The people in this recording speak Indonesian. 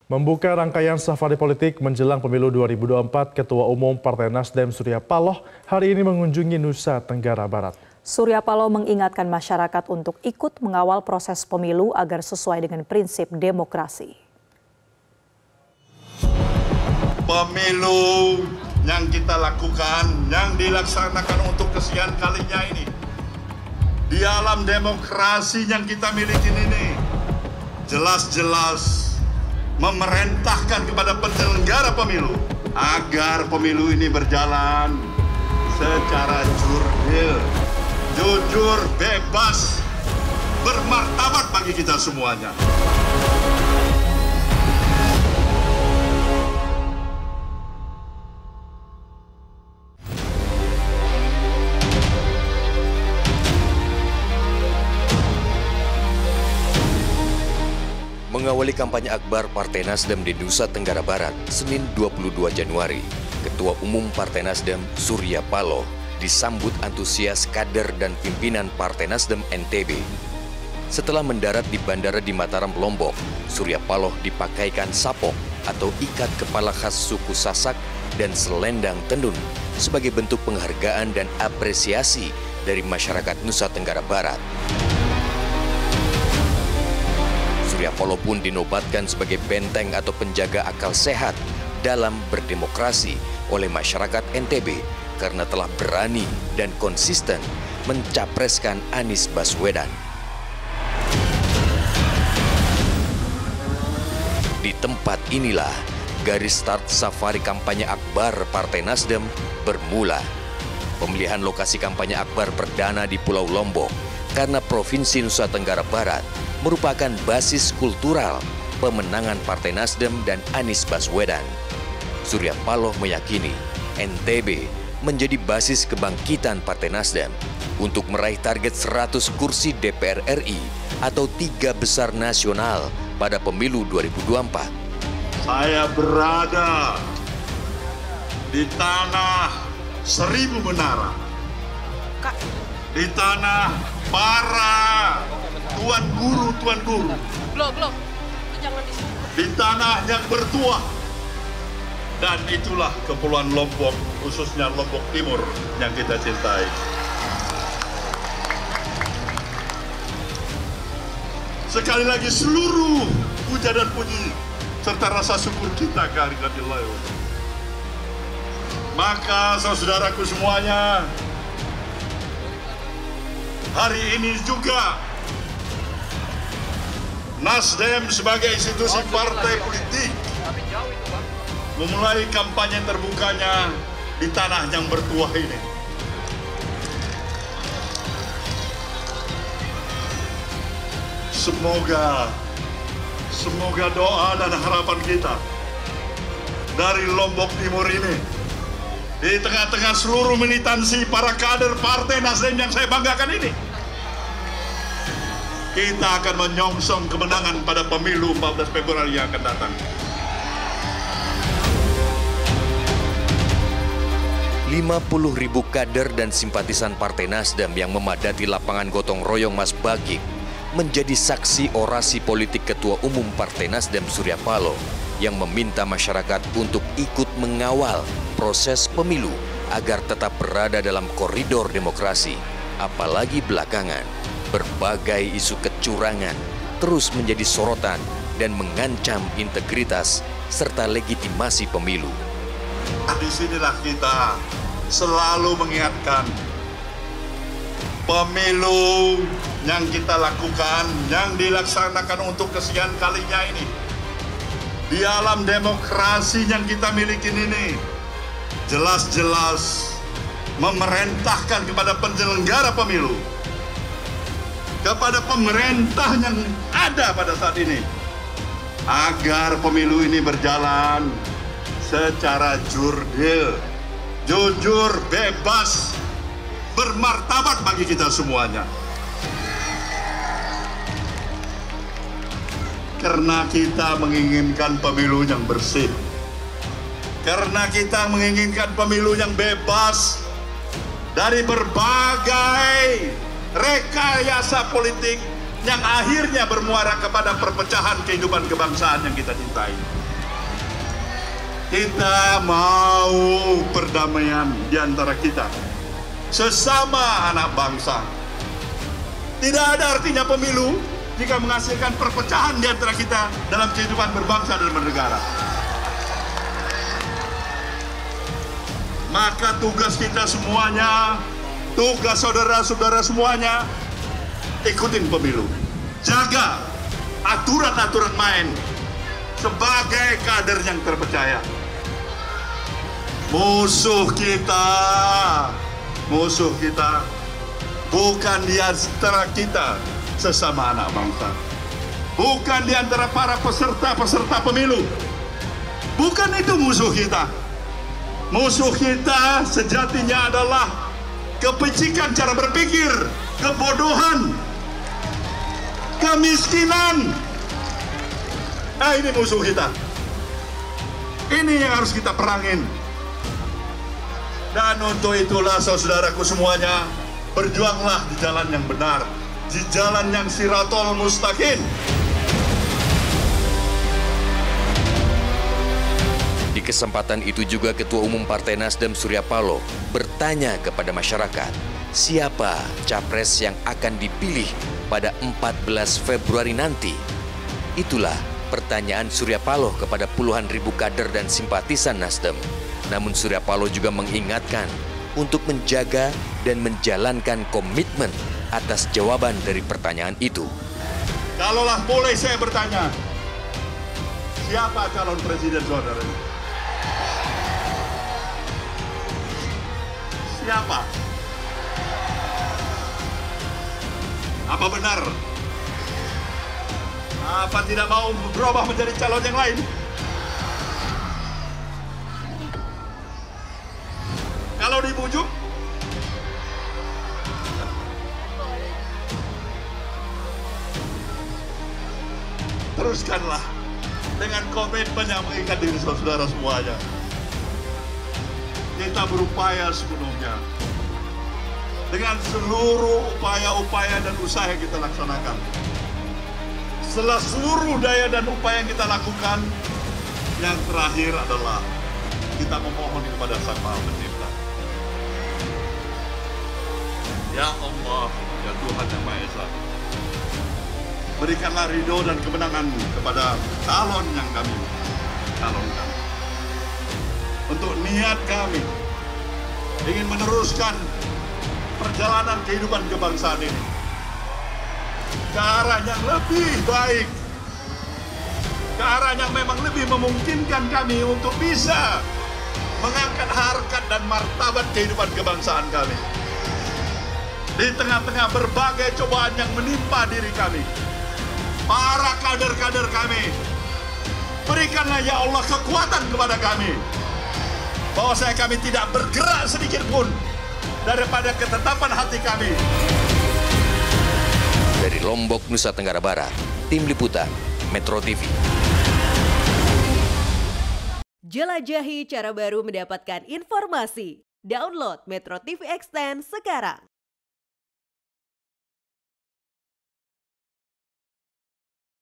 Membuka rangkaian safari politik menjelang pemilu 2024, Ketua Umum Partai Nasdem Surya Paloh hari ini mengunjungi Nusa Tenggara Barat. Surya Paloh mengingatkan masyarakat untuk ikut mengawal proses pemilu agar sesuai dengan prinsip demokrasi. Pemilu yang kita lakukan, yang dilaksanakan untuk kesekian kalinya ini, di alam demokrasi yang kita miliki ini, jelas-jelas memerintahkan kepada penyelenggara pemilu agar pemilu ini berjalan secara jujur, bebas, bermartabat bagi kita semuanya. Mengawali kampanye akbar Partai Nasdem di Nusa Tenggara Barat, Senin 22 Januari, Ketua Umum Partai Nasdem Surya Paloh disambut antusias kader dan pimpinan Partai Nasdem NTB. Setelah mendarat di bandara di Mataram, Lombok, Surya Paloh dipakaikan sapok atau ikat kepala khas suku Sasak dan selendang tenun sebagai bentuk penghargaan dan apresiasi dari masyarakat Nusa Tenggara Barat. Surya Paloh pun dinobatkan sebagai benteng atau penjaga akal sehat dalam berdemokrasi oleh masyarakat NTB karena telah berani dan konsisten mencapreskan Anies Baswedan. Di tempat inilah garis start safari kampanye akbar Partai Nasdem bermula. Pemilihan lokasi kampanye akbar perdana di Pulau Lombok karena Provinsi Nusa Tenggara Barat merupakan basis kultural pemenangan Partai Nasdem dan Anies Baswedan. Surya Paloh meyakini NTB menjadi basis kebangkitan Partai Nasdem untuk meraih target 100 kursi DPR RI atau 3 besar nasional pada pemilu 2024. Saya berada di tanah 1000 menara, di tanah para tuan guru, Belum. Jangan di sini. di tanah yang bertuah. Dan itulah Kepulauan Lombok, khususnya Lombok Timur yang kita cintai. Sekali lagi seluruh puja dan puji serta rasa syukur kita kehadirat Allah. Maka saudaraku semuanya, hari ini juga Nasdem sebagai institusi partai politik memulai kampanye terbukanya di tanah yang bertuah ini. Semoga doa dan harapan kita dari Lombok Timur ini, di tengah-tengah seluruh militansi para kader Partai Nasdem yang saya banggakan ini, kita akan menyongsong kemenangan pada pemilu 14 Februari yang akan datang. 50.000 kader dan simpatisan Partai Nasdem yang memadati lapangan gotong royong Mas Bagik menjadi saksi orasi politik Ketua Umum Partai Nasdem Surya Paloh yang meminta masyarakat untuk ikut mengawal proses pemilu agar tetap berada dalam koridor demokrasi. Apalagi belakangan, berbagai isu kecurangan terus menjadi sorotan dan mengancam integritas serta legitimasi pemilu. Disinilah kita selalu mengingatkan pemilu yang kita lakukan, yang dilaksanakan untuk kesekian kalinya ini, di alam demokrasi yang kita miliki ini, jelas-jelas memerintahkan kepada penyelenggara pemilu, kepada pemerintah yang ada pada saat ini, agar pemilu ini berjalan secara jujur, bebas, bermartabat bagi kita semuanya. Karena kita menginginkan pemilu yang bersih, karena kita menginginkan pemilu yang bebas dari berbagai rekayasa politik yang akhirnya bermuara kepada perpecahan kehidupan kebangsaan yang kita cintai. Kita mau perdamaian di antara kita, sesama anak bangsa. Tidak ada artinya pemilu jika menghasilkan perpecahan di antara kita dalam kehidupan berbangsa dan bernegara. Maka tugas kita semuanya, tugas saudara-saudara semuanya, ikutin pemilu. Jaga aturan-aturan main sebagai kader yang terpercaya. Musuh kita bukan di antara kita sesama anak bangsa. Bukan di antara para peserta pemilu. Bukan itu musuh kita. Musuh kita sejatinya adalah kepicikan cara berpikir, kebodohan, kemiskinan. Ini musuh kita. Ini yang harus kita perangin. Dan untuk itulah saudaraku semuanya, berjuanglah di jalan yang benar, di jalan yang Shirathul Mustaqim. Di kesempatan itu juga Ketua Umum Partai Nasdem Surya Paloh bertanya kepada masyarakat, siapa capres yang akan dipilih pada 14 Februari nanti? Itulah pertanyaan Surya Paloh kepada puluhan ribu kader dan simpatisan Nasdem. Namun Surya Paloh juga mengingatkan untuk menjaga dan menjalankan komitmen atas jawaban dari pertanyaan itu. Kalaulah boleh saya bertanya, siapa calon presiden saudara? Siapa? Apa benar? Apa tidak mau berubah menjadi calon yang lain? Kalau dibujuk, teruskanlah dengan komitmen yang mengikat diri saudara semuanya. Kita berupaya sepenuhnya dengan seluruh upaya-upaya dan usaha yang kita laksanakan. Setelah seluruh daya dan upaya yang kita lakukan, yang terakhir adalah kita memohon kepada Sang Maha Pencipta. Ya Allah, ya Tuhan yang Maha Esa, berikanlah ridho dan kemenangan kepada calon yang kami calonkan. Untuk niat kami ingin meneruskan perjalanan kehidupan kebangsaan ini ke arah yang lebih baik, ke arah yang memang lebih memungkinkan kami untuk bisa mengangkat harkat dan martabat kehidupan kebangsaan kami. Di tengah-tengah berbagai cobaan yang menimpa diri kami, para kader-kader kami, berikanlah ya Allah kekuatan kepada kami, bahwasanya kami tidak bergerak sedikit pun daripada ketetapan hati kami. Dari Lombok, Nusa Tenggara Barat, Tim Liputan, Metro TV. Jelajahi cara baru mendapatkan informasi. Download Metro TV Extend sekarang.